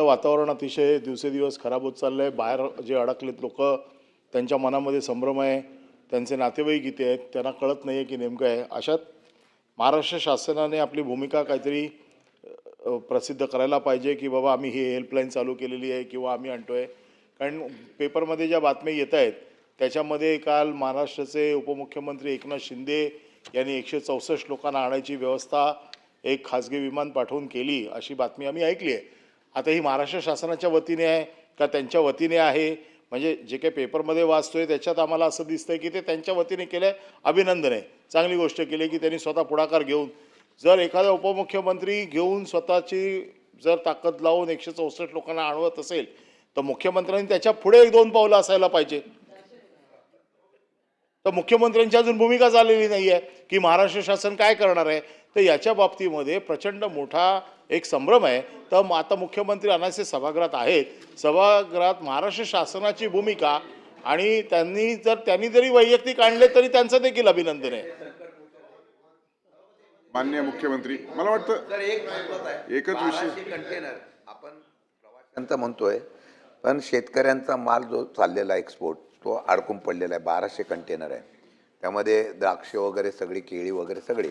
वातावरण अतिशय दिवसेदिवस खराब होत चाललं आहे. बाहेर जे अडकलेत लोक, त्यांच्या मनामध्ये संभ्रम आहे. त्यांचे नातेवाईक इथे आहेत, त्यांना कळत नाही आहे की नेमकं आहे. अशात महाराष्ट्र शासनाने आपली भूमिका काहीतरी प्रसिद्ध करायला पाहिजे की बाबा आम्ही ही हेल्पलाईन चालू केलेली आहे किंवा आम्ही आणतोय. कारण पेपरमध्ये ज्या बातम्या येत आहेत त्याच्यामध्ये काल महाराष्ट्राचे उपमुख्यमंत्री एकनाथ शिंदे यांनी 164 लोकांना आणायची व्यवस्था एक खाजगी विमान पाठवून केली अशी बातमी आम्ही ऐकली आहे. आता ही महाराष्ट्र शासनाच्या वतीने आहे का त्यांच्या वतीने आहे? म्हणजे जे काही पेपरमध्ये वाचतोय त्याच्यात आम्हाला असं दिसतंय की ते त्यांच्या वतीने केलं आहे. अभिनंदन आहे, चांगली गोष्ट केली की त्यांनी स्वतः पुढाकार घेऊन, जर एखादा उपमुख्यमंत्री घेऊन स्वतःची जर ताकद लावून 164 लोकांना आणवत असेल तर मुख्यमंत्र्यांनी त्याच्या पुढे 1-2 पावलं असायला पाहिजे. तर मुख्यमंत्र्यांची अजून भूमिका झालेली नाही आहे की महाराष्ट्र शासन काय करणार आहे. तर याच्या बाबतीमध्ये प्रचंड मोठा एक संभ्रम आहे. तर आता मुख्यमंत्री अनासे सभागृहात आहेत, सभागृहात महाराष्ट्र शासनाची भूमिका आणि त्यांनी जरी वैयक्तिक आणले तरी त्यांचं देखील अभिनंदन आहे. माननीय मुख्यमंत्री, मला वाटतं एकच विषय कंटेनर आपण प्रवाशांचा म्हणतोय, पण शेतकऱ्यांचा माल जो चाललेला एक्सपोर्ट तो अडकून पडलेला आहे. 1200 कंटेनर आहे, त्यामध्ये द्राक्ष वगैरे सगळी, केळी वगैरे सगळे,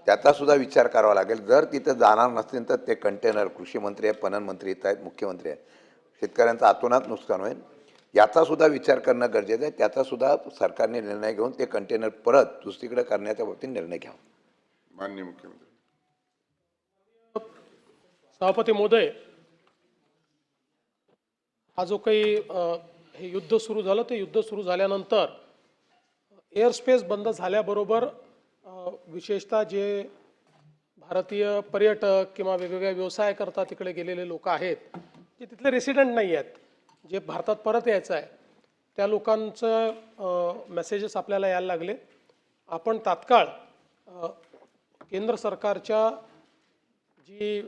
त्याचा सुद्धा विचार करावा लागेल. जर तिथं जाणार नसतील तर ते कंटेनर, कृषी मंत्री आहे, पणन मंत्री येत आहेत, मुख्यमंत्री आहेत, शेतकऱ्यांचं अतोनात नुकसान होईल. याचा सुद्धा विचार करणं गरजेचं आहे. त्याचा सुद्धा सरकारने निर्णय घेऊन ते कंटेनर परत दुसरीकडे करण्याच्या बाबतीत निर्णय घ्यावा. माननीय मुख्यमंत्री. सभापती महोदय, हा जो काही हे युद्ध सुरू झालं ते युद्ध सुरू झाल्यानंतर एअर स्पेस बंद झाल्याबरोबर विशेषतः जे भारतीय पर्यटक किंवा वेगवेगळ्या व्यवसाय करता तिकडे गेलेले लोक आहेत, जे तिथले रेसिडेंट नाही आहेत, जे भारतात परत यायचं आहे, त्या लोकांचं मेसेजेस आपल्याला यायला लागले. आपण तात्काळ केंद्र सरकारच्या जी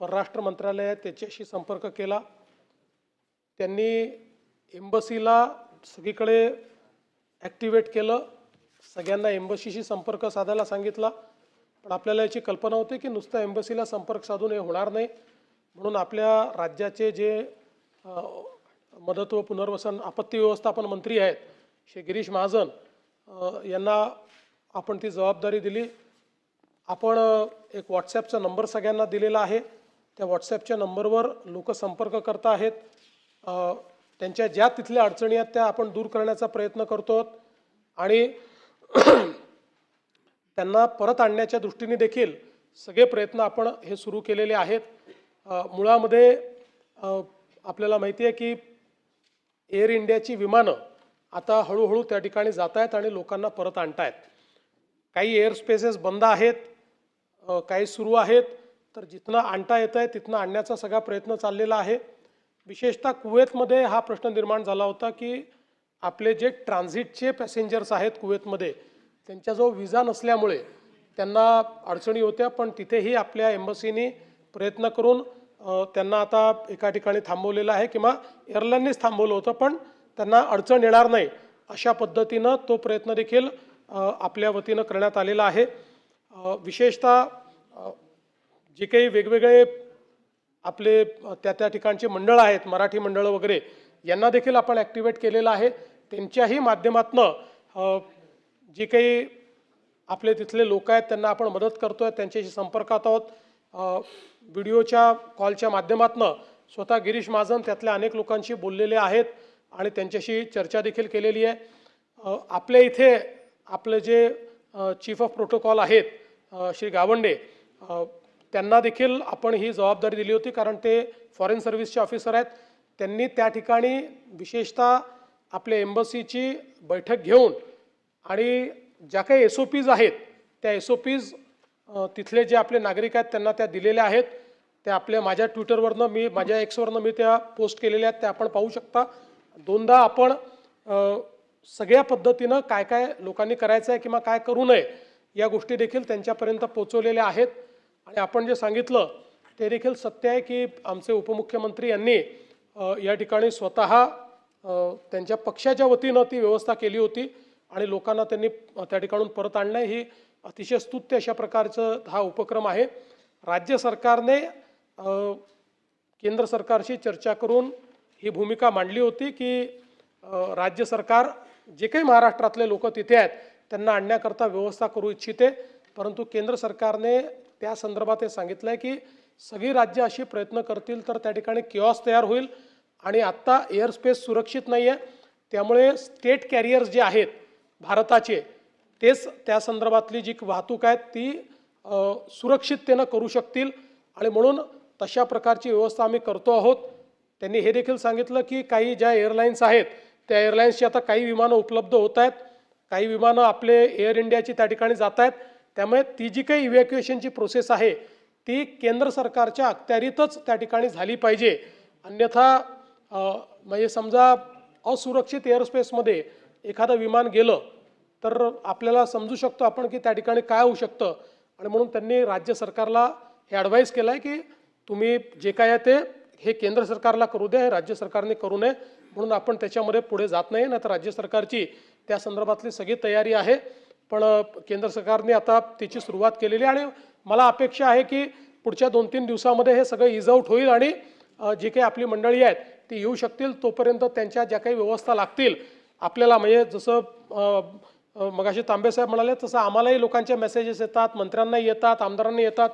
परराष्ट्र मंत्रालय आहे त्याच्याशी संपर्क केला. त्यांनी एम्बसीला सगळीकडे ॲक्टिवेट केलं, सगळ्यांना एम्बसीशी संपर्क साधायला सांगितला. पण आपल्याला याची कल्पना होती की नुसतं एम्बसीला संपर्क साधून हे होणार नाही. म्हणून आपल्या राज्याचे जे मदत व पुनर्वसन आपत्ती व्यवस्थापन मंत्री आहेत श्री गिरीश महाजन यांना आपण ती जबाबदारी दिली. आपण एक व्हॉट्सॲपचा नंबर सगळ्यांना दिलेला आहे. त्या व्हॉट्सॲपच्या नंबरवर लोक संपर्क करत आहेत. त्यांच्या ज्या तिथल्या अडचणी आहेत त्या आपण दूर करण्याचा प्रयत्न करतो आणि त्यांना परत आणण्याच्या दृष्टीने देखील सगळे प्रयत्न आपण हे सुरू केलेले आहेत. मुळामध्ये आपल्याला माहिती आहे की एअर इंडियाची विमानं आता हळूहळू त्या ठिकाणी जात आहेत आणि लोकांना परत आणत आहेत. काही एअर स्पेसेस बंद आहेत, काही सुरू आहेत. तर जिथनं आणता येतं आहे तिथनं आणण्याचा सगळा प्रयत्न चाललेला आहे. विशेषतः कुवेतमध्ये हा प्रश्न निर्माण झाला होता की आपले जे ट्रान्झिटचे पॅसेंजर्स आहेत कुवेतमध्ये, त्यांच्याजवळ विजा नसल्यामुळे त्यांना अडचणी होत्या. पण तिथेही आपल्या एम्बसीनी प्रयत्न करून त्यांना आता एका ठिकाणी थांबवलेलं आहे किंवा एअरलाईननीच थांबवलं होतं, पण त्यांना अडचण येणार नाही अशा पद्धतीनं तो प्रयत्न देखील आपल्या वतीनं करण्यात आलेला आहे. विशेषतः जे काही वेगवेगळे आपले त्या ठिकाणचे मंडळ आहेत, मराठी मंडळं वगैरे, यांना देखील आपण ॲक्टिवेट केलेलं आहे. त्यांच्याही माध्यमातनं जे काही आपले तिथले लोक आहेत त्यांना आपण मदत करतो आहे, त्यांच्याशी संपर्कात आहोत. व्हिडिओच्या कॉलच्या माध्यमातनं स्वतः गिरीश महाजन त्यातल्या अनेक लोकांशी बोललेले आहेत आणि त्यांच्याशी चर्चा देखील केलेली आहे. आपल्या इथे आपले जे चीफ ऑफ प्रोटोकॉल आहेत श्री गावंडे, त्यांना देखील आपण ही जबाबदारी दिली होती कारण ते फॉरेन सर्व्हिसचे ऑफिसर आहेत. त्यांनी त्या ठिकाणी विशेषतः आपल्या एम्बसीची बैठक घेऊन आणि ज्या काही SOPs आहेत त्या SOPs तिथले जे आपले नागरिक आहेत त्यांना त्या दिलेल्या आहेत. त्या आपल्या माझ्या ट्विटरवरनं माझ्या Xवरनं मी त्या पोस्ट केलेल्या आहेत, त्या आपण पाहू शकता. दोनदा आपण सगळ्या पद्धतीनं काय काय लोकांनी करायचं आहे किंवा काय करू नये या गोष्टी देखील त्यांच्यापर्यंत पोचवलेल्या आहेत. आणि आपण जे सांगितलं ते देखील सत्य आहे की आमचे उपमुख्यमंत्री यांनी या ठिकाणी स्वतः त्यांच्या पक्षाच्या वतीनं ती व्यवस्था केली होती आणि लोकांना त्यांनी त्या ठिकाणून परत आणणं ही अतिशय स्तुत्य अशा प्रकारचं हा उपक्रम आहे. राज्य सरकारने केंद्र सरकारशी चर्चा करून ही भूमिका मांडली होती की राज्य सरकार जे काही महाराष्ट्रातले लोक तिथे आहेत त्यांना आणण्याकरता व्यवस्था करू इच्छिते, परंतु केंद्र सरकारने त्या संदर्भात हे सांगितलं आहे की सगळी राज्य अशी प्रयत्न करतील तर त्या ठिकाणी किऑस तयार होईल आणि आत्ता एअर स्पेस सुरक्षित नाही आहे, त्यामुळे स्टेट कॅरियर्स जे आहेत भारताचे तेच त्या संदर्भातली जी वाहतूक आहे ती सुरक्षिततेनं करू शकतील आणि म्हणून तशा प्रकारची व्यवस्था आम्ही करतो आहोत. त्यांनी हे देखील सांगितलं की काही ज्या एअरलाईन्स आहेत त्या एअरलाईन्सची आता काही विमानं उपलब्ध होत आहेत, काही विमानं आपले एअर इंडियाची त्या ठिकाणी जात आहेत, त्यामुळे ती जी काही इव्हॅक्युएशनची प्रोसेस आहे ती केंद्र सरकारच्या अखत्यारीतच त्या ठिकाणी झाली पाहिजे. अन्यथा म्हणजे समजा असुरक्षित एअरस्पेसमध्ये एखादं विमान गेलं तर आपल्याला समजू शकतो आपण की त्या ठिकाणी काय होऊ शकतं आणि म्हणून त्यांनी राज्य सरकारला हे ॲडवाईस केलं आहे की तुम्ही जे काय आहे ते हे केंद्र सरकारला करू द्या, हे राज्य सरकारने करू नये, म्हणून आपण त्याच्यामध्ये पुढे जात नाही. तर राज्य सरकारची त्या संदर्भातली सगळी तयारी आहे, पण केंद्र सरकारने आता त्याची सुरुवात केलेली आहे आणि मला अपेक्षा आहे की पुढच्या 2-3 दिवसामध्ये हे सगळं इज आउट होईल आणि जी काही आपली मंडळी आहेत ती येऊ शकतील. तोपर्यंत त्यांच्या ज्या काही व्यवस्था लागतील आपल्याला, म्हणजे जसं मगाशी तांबेसाहेब म्हणाले तसं आम्हालाही लोकांचे मेसेजेस येतात, मंत्र्यांनाही येतात, आमदारांना येतात,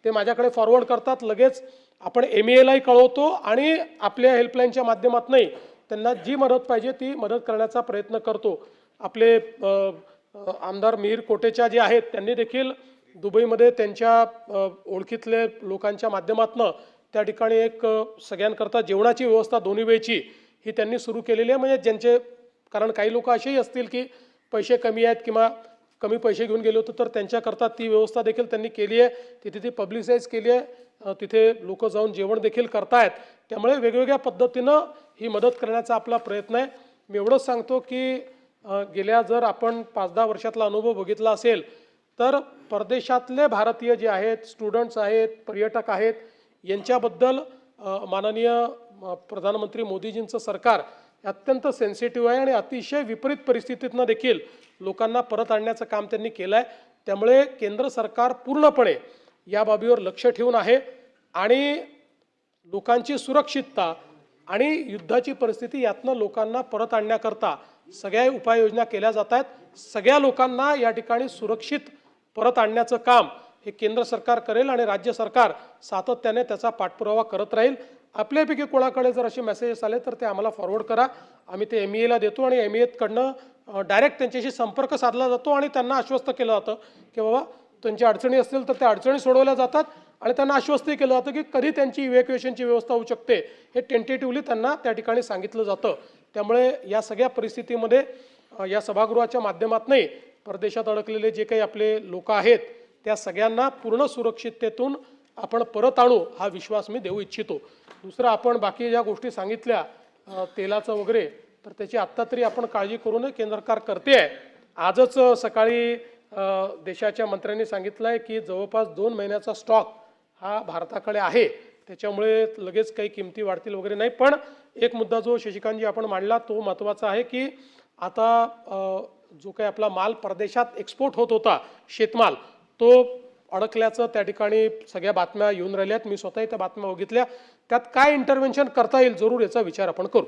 ते माझ्याकडे फॉरवर्ड करतात, लगेच आपण MEAलाही कळवतो आणि आपल्या हेल्पलाईनच्या माध्यमातूनही त्यांना जी मदत पाहिजे ती मदत करण्याचा प्रयत्न करतो. आपले आमदार मिहीर कोटेचा जे आहेत त्यांनी देखील दुबईमध्ये त्यांच्या ओळखीतले लोकांच्या माध्यमातून त्या ठिकाणी एक सगळ्यांकरता जेवणाची व्यवस्था 2 वेळची ही त्यांनी सुरू केलेली आहे. म्हणजे ज्यांचे, कारण काही लोक असेही असतील की पैसे कमी आहेत किंवा कमी पैसे घेऊन गेले होते तर त्यांच्याकरता ती व्यवस्था देखील त्यांनी केली आहे. तिथे ती पब्लिसाईज केली आहे, तिथे लोक जाऊन जेवण देखील करतायत. त्यामुळे वेगवेगळ्या पद्धतीनं ही मदत करण्याचा आपला प्रयत्न आहे. मी एवढंच सांगतो की गेल्या जर आपण 5-10 वर्षातला अनुभव बघितला असेल तर परदेशातले भारतीय जे आहेत, स्टुडंट्स आहेत, पर्यटक आहेत, यांच्याबद्दल माननीय प्रधानमंत्री मोदीजींचं सरकार अत्यंत सेन्सिटिव्ह आहे आणि अतिशय विपरीत परिस्थितीतनं देखील लोकांना परत आणण्याचं काम त्यांनी केलं आहे. त्यामुळे केंद्र सरकार पूर्णपणे या बाबीवर लक्ष ठेवून आहे आणि लोकांची सुरक्षितता आणि युद्धाची परिस्थिती यातनं लोकांना परत आणण्याकरता सगळ्या उपाययोजना केल्या जात आहेत. सगळ्या लोकांना या ठिकाणी सुरक्षित परत आणण्याचं काम हे केंद्र सरकार करेल आणि राज्य सरकार सातत्याने त्याचा पाठपुरावा करत राहील. आपल्यापैकी कोणाकडे जर असे मेसेजेस आले तर ते आम्हाला फॉरवर्ड करा, आम्ही ते MEAला देतो आणि MEAकडनं डायरेक्ट त्यांच्याशी संपर्क साधला जातो आणि त्यांना आश्वस्त केलं जातं की बाबा त्यांच्या अडचणी असतील तर त्या अडचणी सोडवल्या जातात आणि त्यांना आश्वस्तही केलं जातं की कधी त्यांची इव्हॅक्युएशनची व्यवस्था होऊ शकते हे टेंटेटिव्हली त्यांना त्या ठिकाणी सांगितलं जातं. त्यामुळे या सगळ्या परिस्थितीमध्ये या सभागृहाच्या माध्यमातूनही परदेशात अडकलेले जे काही आपले लोक आहेत त्या सगळ्यांना पूर्ण सुरक्षिततेतून आपण परत आणू हा विश्वास मी देऊ इच्छितो. दुसरं, आपण बाकी ज्या गोष्टी सांगितल्या तेलाचं वगैरे, तर त्याची आत्ता तरी आपण काळजी करू नये, केंद्र सरकार करते आहे. आजच सकाळी देशाच्या मंत्र्यांनी सांगितलं आहे की जवळपास 2 महिन्याचा स्टॉक हा भारताकडे आहे, त्याच्यामुळे लगेच काही किमती वाढतील वगैरे नाही. पण एक मुद्दा जो शशिकांतजी आपण मांडला तो महत्त्वाचा आहे की आता जो काही आपला माल परदेशात एक्सपोर्ट होत होता, शेतमाल, तो अडकल्याचं त्या ठिकाणी सगळ्या बातम्या येऊन राहिल्या आहेत. मी स्वतःही त्या बातम्या बघितल्या. त्यात काय इंटरव्हेन्शन करता येईल जरूर याचा विचार आपण करू.